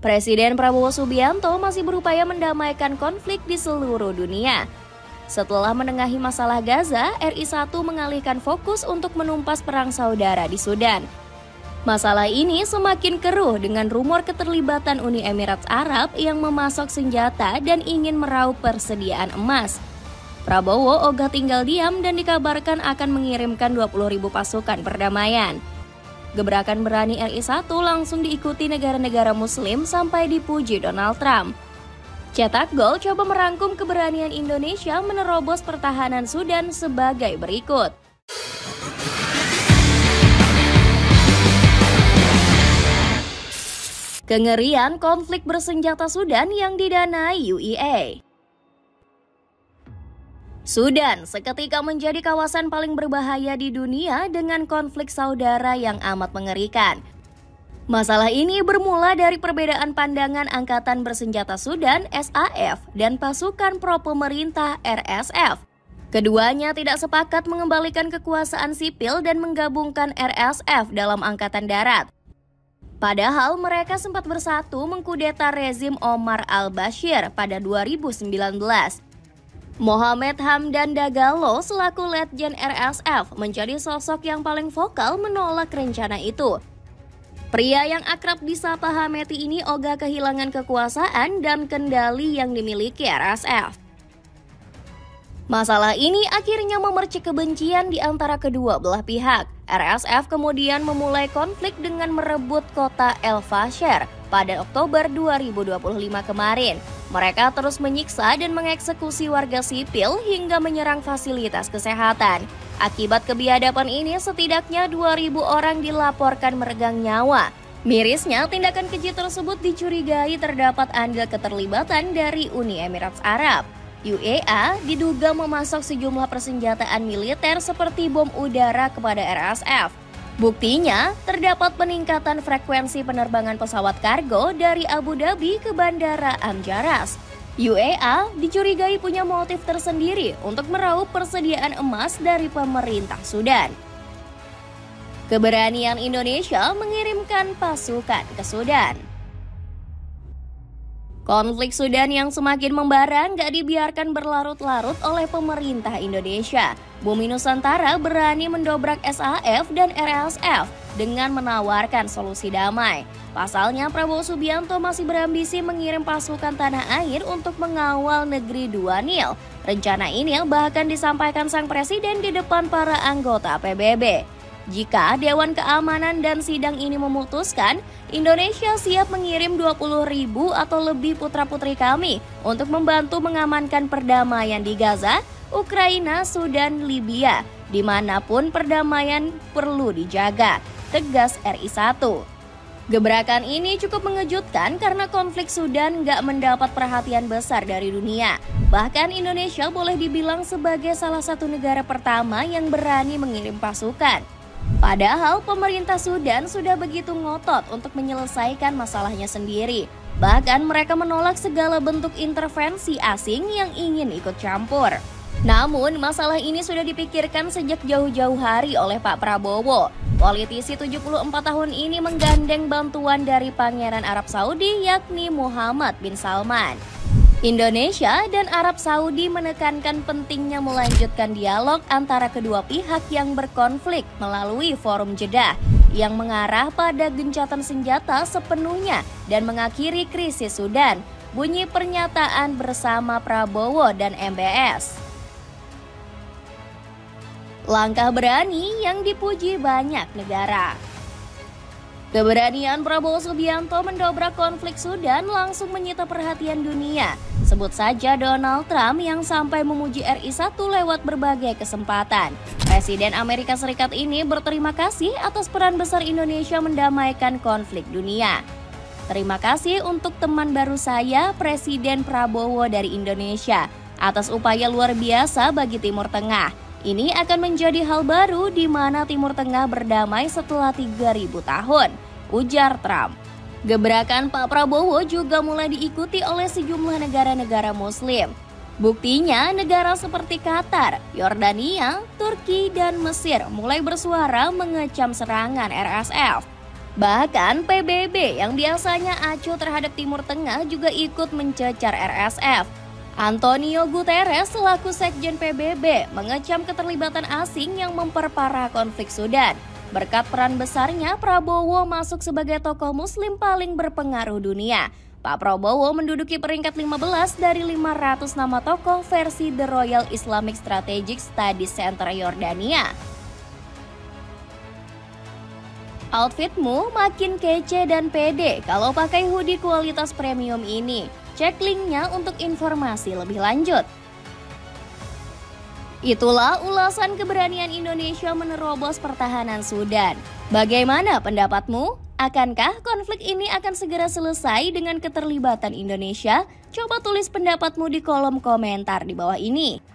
Presiden Prabowo Subianto masih berupaya mendamaikan konflik di seluruh dunia. Setelah menengahi masalah Gaza, RI 1 mengalihkan fokus untuk menumpas perang saudara di Sudan. Masalah ini semakin keruh dengan rumor keterlibatan Uni Emirat Arab yang memasok senjata dan ingin meraup persediaan emas. Prabowo ogah tinggal diam dan dikabarkan akan mengirimkan 20.000 pasukan perdamaian. Gebrakan berani RI 1 langsung diikuti negara-negara muslim sampai dipuji Donald Trump. Cetak Gol coba merangkum keberanian Indonesia menerobos pertahanan Sudan sebagai berikut. Kengerian konflik bersenjata Sudan yang didanai UEA. Sudan seketika menjadi kawasan paling berbahaya di dunia dengan konflik saudara yang amat mengerikan. Masalah ini bermula dari perbedaan pandangan Angkatan Bersenjata Sudan (SAF) dan pasukan pro-pemerintah (RSF). Keduanya tidak sepakat mengembalikan kekuasaan sipil dan menggabungkan RSF dalam Angkatan Darat. Padahal mereka sempat bersatu mengkudeta rezim Omar al-Bashir pada 2019. Mohamed Hamdan Dagalo selaku Letjen RSF menjadi sosok yang paling vokal menolak rencana itu. Pria yang akrab disapa Hameti ini ogah kehilangan kekuasaan dan kendali yang dimiliki RSF. Masalah ini akhirnya memercik kebencian di antara kedua belah pihak. RSF kemudian memulai konflik dengan merebut kota El Fasher pada Oktober 2025 kemarin. Mereka terus menyiksa dan mengeksekusi warga sipil hingga menyerang fasilitas kesehatan. Akibat kebiadaban ini setidaknya 2.000 orang dilaporkan meregang nyawa. Mirisnya, tindakan keji tersebut dicurigai terdapat andil keterlibatan dari Uni Emirat Arab. UEA diduga memasok sejumlah persenjataan militer seperti bom udara kepada RSF. Buktinya, terdapat peningkatan frekuensi penerbangan pesawat kargo dari Abu Dhabi ke Bandara Amjaras. UEA dicurigai punya motif tersendiri untuk meraup persediaan emas dari pemerintah Sudan. Keberanian Indonesia mengirimkan pasukan ke Sudan. Konflik Sudan yang semakin membara gak dibiarkan berlarut-larut oleh pemerintah Indonesia. Bumi Nusantara berani mendobrak SAF dan RSF dengan menawarkan solusi damai. Pasalnya Prabowo Subianto masih berambisi mengirim pasukan tanah air untuk mengawal negeri Dua Nil. Rencana ini bahkan disampaikan sang presiden di depan para anggota PBB. Jika Dewan Keamanan dan sidang ini memutuskan, Indonesia siap mengirim 20.000 atau lebih putra-putri kami untuk membantu mengamankan perdamaian di Gaza, Ukraina, Sudan, Libya. Dimanapun perdamaian perlu dijaga, tegas RI 1. Gebrakan ini cukup mengejutkan karena konflik Sudan gak mendapat perhatian besar dari dunia. Bahkan Indonesia boleh dibilang sebagai salah satu negara pertama yang berani mengirim pasukan. Padahal pemerintah Sudan sudah begitu ngotot untuk menyelesaikan masalahnya sendiri. Bahkan mereka menolak segala bentuk intervensi asing yang ingin ikut campur. Namun masalah ini sudah dipikirkan sejak jauh-jauh hari oleh Pak Prabowo. Politisi 74 tahun ini menggandeng bantuan dari Pangeran Arab Saudi yakni Muhammad bin Salman. Indonesia dan Arab Saudi menekankan pentingnya melanjutkan dialog antara kedua pihak yang berkonflik melalui forum Jeddah yang mengarah pada gencatan senjata sepenuhnya dan mengakhiri krisis Sudan, bunyi pernyataan bersama Prabowo dan MBS. Langkah berani yang dipuji banyak negara. Keberanian Prabowo Subianto mendobrak konflik Sudan langsung menyita perhatian dunia. Sebut saja Donald Trump yang sampai memuji RI 1 lewat berbagai kesempatan. Presiden Amerika Serikat ini berterima kasih atas peran besar Indonesia mendamaikan konflik dunia. Terima kasih untuk teman baru saya, Presiden Prabowo dari Indonesia, atas upaya luar biasa bagi Timur Tengah. Ini akan menjadi hal baru di mana Timur Tengah berdamai setelah 3.000 tahun, ujar Trump. Gebrakan Pak Prabowo juga mulai diikuti oleh sejumlah negara-negara Muslim. Buktinya negara seperti Qatar, Yordania, Turki, dan Mesir mulai bersuara mengecam serangan RSF. Bahkan PBB yang biasanya acuh terhadap Timur Tengah juga ikut mencecar RSF. Antonio Guterres selaku Sekjen PBB mengecam keterlibatan asing yang memperparah konflik Sudan. Berkat peran besarnya, Prabowo masuk sebagai tokoh muslim paling berpengaruh dunia. Pak Prabowo menduduki peringkat 15 dari 500 nama tokoh versi The Royal Islamic Strategic Studies Center Yordania. Outfitmu makin kece dan pede kalau pakai hoodie kualitas premium ini. Cek linknya untuk informasi lebih lanjut. Itulah ulasan keberanian Indonesia menerobos pertahanan Sudan. Bagaimana pendapatmu? Akankah konflik ini akan segera selesai dengan keterlibatan Indonesia? Coba tulis pendapatmu di kolom komentar di bawah ini.